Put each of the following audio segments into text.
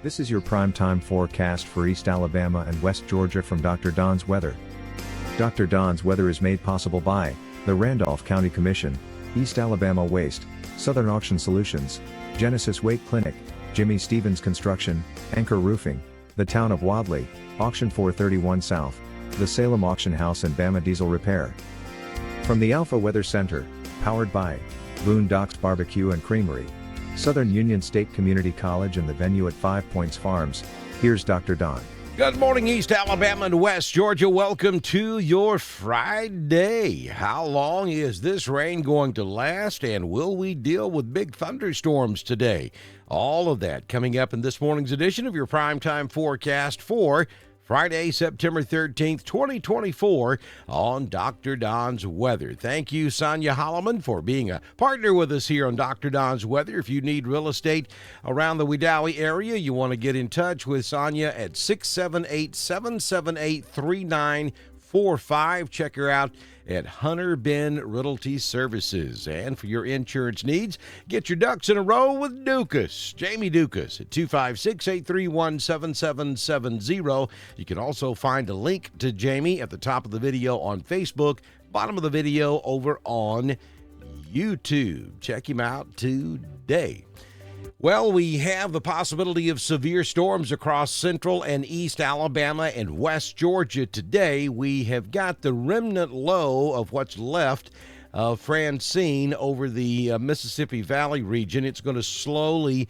This is your prime-time forecast for East Alabama and West Georgia from Dr. Don's Weather. Dr. Don's Weather is made possible by the Randolph County Commission, East Alabama Waste, Southern Auction Solutions, Genesis Weight Clinic, Jimmy Stevens Construction, Anchor Roofing, the Town of Wadley, Auction 431 South, the Salem Auction House and Bama Diesel Repair. From the Alpha Weather Center, powered by Boondocks Barbecue and Creamery, Southern Union State Community College and the venue at 5 Points Farms, here's Dr. Don. Good morning, East Alabama and West Georgia. Welcome to your Friday. How long is this rain going to last, and will we deal with big thunderstorms today? All of that coming up in this morning's edition of your primetime forecast for Friday, September 13th, 2024 on Dr. Don's Weather. Thank you, Sonia Holloman, for being a partner with us here on Dr. Don's Weather. If you need real estate around the Wedowee area, you want to get in touch with Sonia at 678-778-3945. Check her out at Hunter Ben Realty Services. And for your insurance needs, get your ducks in a row with Dukas. Jamie Dukas at 256-831-7770. You can also find a link to Jamie at the top of the video on Facebook, bottom of the video over on YouTube. Check him out today. Well, we have the possibility of severe storms across central and east Alabama and west Georgia today. We have got the remnant low of what's left of Francine over the Mississippi Valley region. It's going to slowly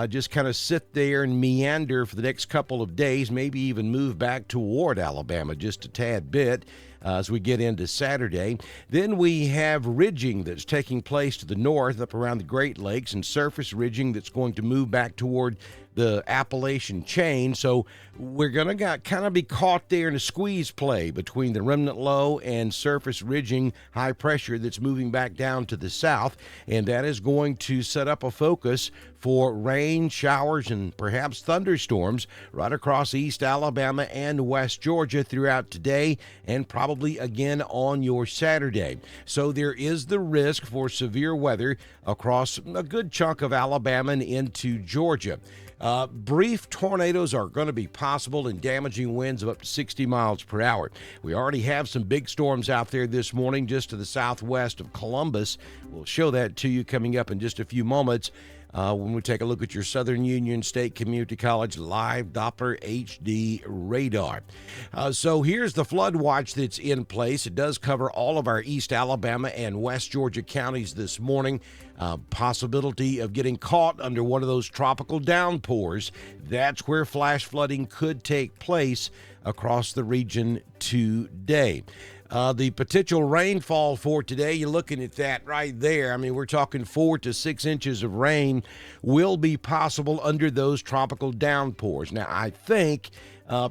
just kind of sit there and meander for the next couple of days, maybe even move back toward Alabama just a tad bit as we get into Saturday. Then we have ridging that's taking place to the north up around the Great Lakes, and surface ridging that's going to move back toward the Appalachian chain. So we're going to kind of be caught there in a squeeze play between the remnant low and surface ridging high pressure that's moving back down to the south, and that is going to set up a focus for rain, showers, and perhaps thunderstorms right across East Alabama and West Georgia throughout today and probably again on your Saturday. So there is the risk for severe weather across a good chunk of Alabama and into Georgia. Brief tornadoes are going to be possible and damaging winds of up to 60 miles per hour. We already have some big storms out there this morning just to the southwest of Columbus. We'll show that to you coming up in just a few moments when we take a look at your Southern Union State Community College live Doppler HD radar. So here's the flood watch that's in place. It does cover all of our East Alabama and West Georgia counties this morning. Possibility of getting caught under one of those tropical downpours. That's where flash flooding could take place across the region today. The potential rainfall for today, you're looking at that right there. I mean, we're talking 4 to 6 inches of rain will be possible under those tropical downpours. Now, I think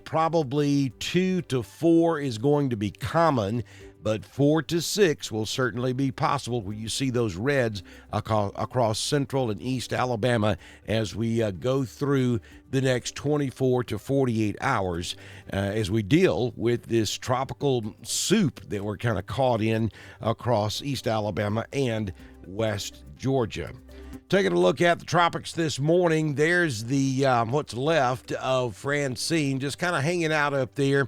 probably 2 to 4 is going to be common, but 4 to 6 will certainly be possible where you see those reds across central and east Alabama as we go through the next 24 to 48 hours as we deal with this tropical soup that we're kind of caught in across East Alabama and West Georgia. Taking a look at the tropics this morning, there's the what's left of Francine just kind of hanging out up there.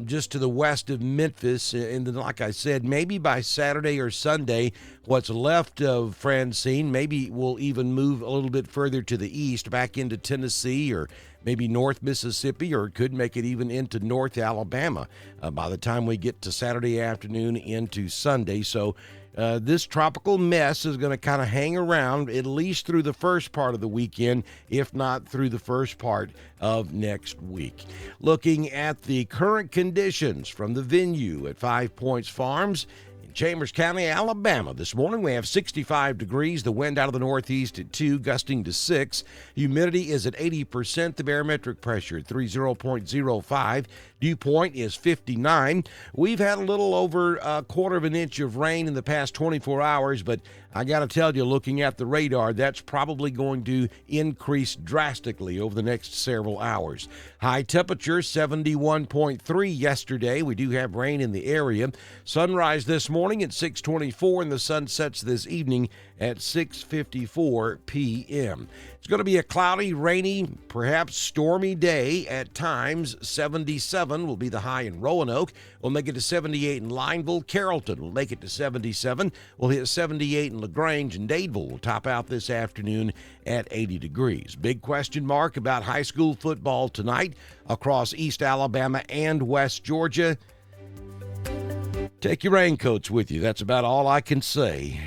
Just to the west of Memphis, and then, like I said, maybe by Saturday or Sunday, what's left of Francine maybe will even move a little bit further to the east, back into Tennessee or maybe North Mississippi, or it could make it even into North Alabama by the time we get to Saturday afternoon into Sunday. So this tropical mess is going to kind of hang around at least through the first part of the weekend, if not through the first part of next week. Looking at the current conditions from the venue at 5 Points Farms in Chambers County, Alabama. This morning we have 65 degrees, the wind out of the northeast at 2, gusting to 6. Humidity is at 80%, the barometric pressure at 30.05. Dew point is 59. We've had a little over a quarter of an inch of rain in the past 24 hours, but I got to tell you, looking at the radar, that's probably going to increase drastically over the next several hours. High temperature, 71.3 yesterday. We do have rain in the area. Sunrise this morning. morning at 6:24, and the sun sets this evening at 6:54 p.m. It's going to be a cloudy, rainy, perhaps stormy day at times. 77 will be the high in Roanoke. We'll make it to 78 in Lineville. Carrollton will make it to 77. We'll hit 78 in LaGrange, and Dadeville will top out this afternoon at 80 degrees. Big question mark about high school football tonight across East Alabama and West Georgia. Take your raincoats with you. That's about all I can say.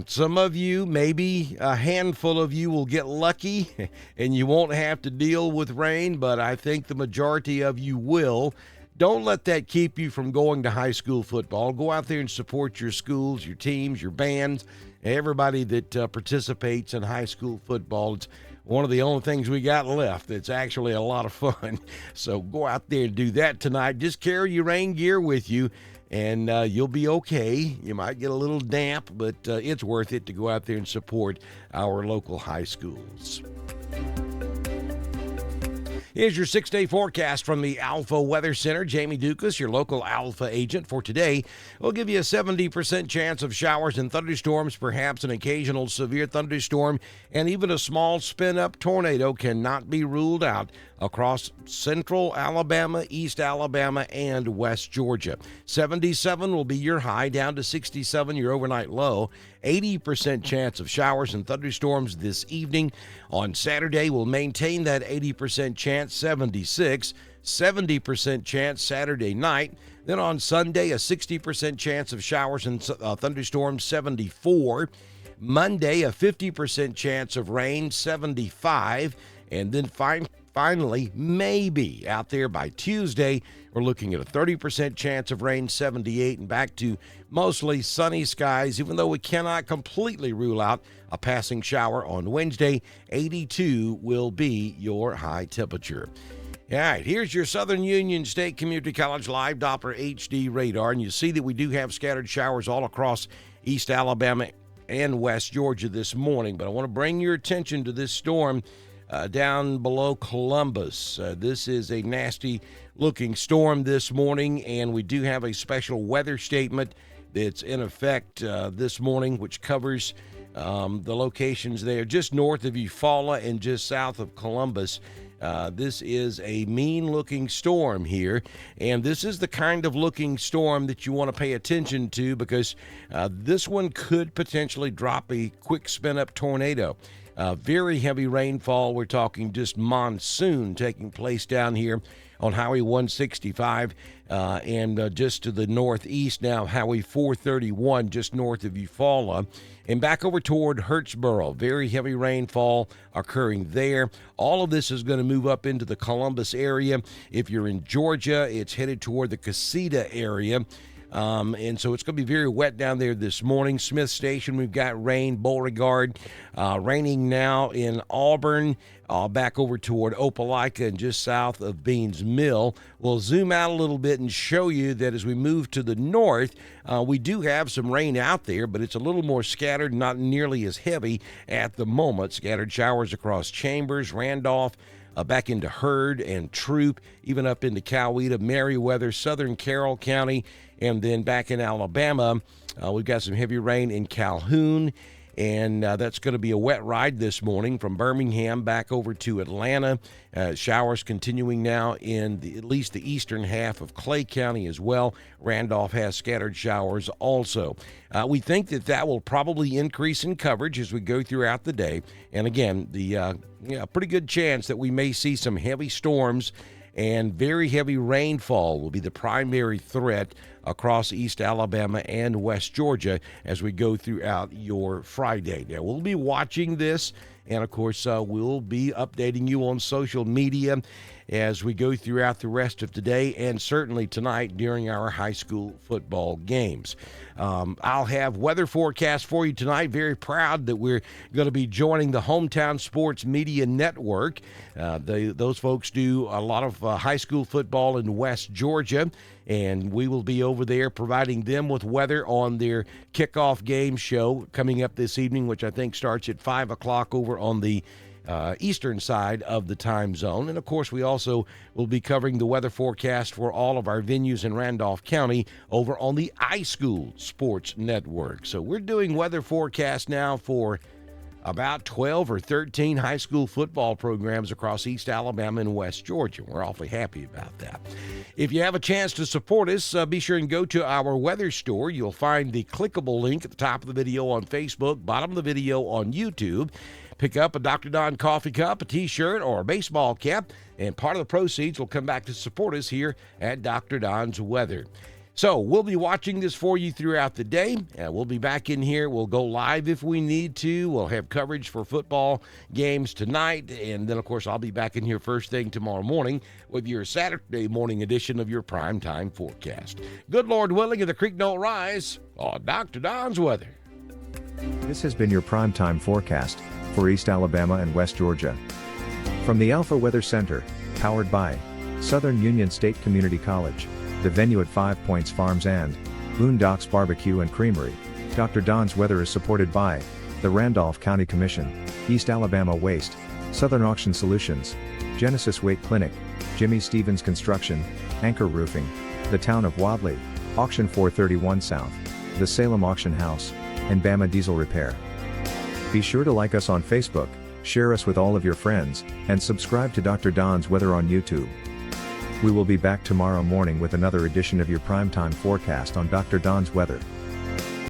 Some of you, maybe a handful of you, will get lucky and you won't have to deal with rain, but I think the majority of you will. Don't let that keep you from going to high school football. Go out there and support your schools, your teams, your bands, everybody that participates in high school football. It's one of the only things we got left that's actually a lot of fun. So go out there and do that tonight. Just carry your rain gear with you, and you'll be okay. You might get a little damp, but it's worth it to go out there and support our local high schools. Here's your 6-day forecast from the Alpha Weather Center. Jamie Dukas, your local Alpha agent for today, will give you a 70% chance of showers and thunderstorms, perhaps an occasional severe thunderstorm, and even a small spin-up tornado cannot be ruled out across central Alabama, East Alabama, and West Georgia. 77 will be your high, down to 67 your overnight low. 80% chance of showers and thunderstorms this evening. On Saturday, we'll maintain that 80% chance, 76. 70% chance Saturday night. Then on Sunday, a 60% chance of showers and thunderstorms, 74. Monday, a 50% chance of rain, 75. And then finally, maybe out there by Tuesday, we're looking at a 30% chance of rain, 78, and back to mostly sunny skies, even though we cannot completely rule out a passing shower on Wednesday. 82 will be your high temperature. All right, here's your Southern Union State Community College live Doppler HD radar, and you see that we do have scattered showers all across East Alabama and West Georgia this morning, but I want to bring your attention to this storm down below Columbus. This is a nasty-looking storm this morning, and we do have a special weather statement that's in effect this morning, which covers the locations there just north of Eufaula and just south of Columbus. This is a mean-looking storm here, and this is the kind of looking storm that you want to pay attention to because this one could potentially drop a quick spin-up tornado. Very heavy rainfall. We're talking just monsoon taking place down here on Highway 165 and just to the northeast now, Highway 431 just north of Eufaula. And back over toward Hurtsboro, very heavy rainfall occurring there. All of this is going to move up into the Columbus area. If you're in Georgia, it's headed toward the Casita area. And so it's going to be very wet down there this morning. Smith Station, we've got rain. Beauregard, raining now in Auburn, back over toward Opelika and just south of Beans Mill. We'll zoom out a little bit and show you that as we move to the north, we do have some rain out there, but it's a little more scattered, not nearly as heavy at the moment. Scattered showers across Chambers, Randolph, back into Hurd and Troop, even up into Coweta, Meriwether, southern Carroll County, and then back in Alabama, we've got some heavy rain in Calhoun, and that's going to be a wet ride this morning from Birmingham back over to Atlanta. Showers continuing now in at least the eastern half of Clay County as well. Randolph has scattered showers also. We think that will probably increase in coverage as we go throughout the day. And again, the pretty good chance that we may see some heavy storms and very heavy rainfall will be the primary threat across East Alabama and West Georgia as we go throughout your Friday. Now, we'll be watching this, and of course, we'll be updating you on social media as we go throughout the rest of today and certainly tonight during our high school football games. I'll have weather forecast for you tonight. Very proud that we're going to be joining the Hometown Sports Media Network. Those folks do a lot of high school football in West Georgia, and we will be over there providing them with weather on their kickoff game show coming up this evening, which I think starts at 5 o'clock over on the eastern side of the time zone. And of course, we also will be covering the weather forecast for all of our venues in Randolph County over on the iSchool Sports Network. So we're doing weather forecast now for about 12 or 13 high school football programs across East Alabama and West Georgia. We're awfully happy about that. If you have a chance to support us, be sure and go to our weather store. You'll find the clickable link at the top of the video on Facebook, bottom of the video on YouTube. Pick up a Dr. Don coffee cup, a t-shirt, or a baseball cap, and part of the proceeds will come back to support us here at Dr. Don's Weather. So we'll be watching this for you throughout the day. We'll be back in here. We'll go live if we need to. We'll have coverage for football games tonight. And then, of course, I'll be back in here first thing tomorrow morning with your Saturday morning edition of your primetime forecast. Good Lord willing, and the creek don't rise on Dr. Don's Weather. This has been your primetime forecast for East Alabama and West Georgia. From the Alpha Weather Center, powered by Southern Union State Community College, the venue at 5 Points Farms and Boondocks Barbecue and Creamery, Dr. Don's Weather is supported by the Randolph County Commission, East Alabama Waste, Southern Auction Solutions, Genesis Weight Clinic, Jimmy Stevens Construction, Anchor Roofing, the Town of Wadley, Auction 431 South, the Salem Auction House, and Bama Diesel Repair. Be sure to like us on Facebook, share us with all of your friends, and subscribe to Dr. Don's Weather on YouTube. We will be back tomorrow morning with another edition of your primetime forecast on Dr. Don's Weather.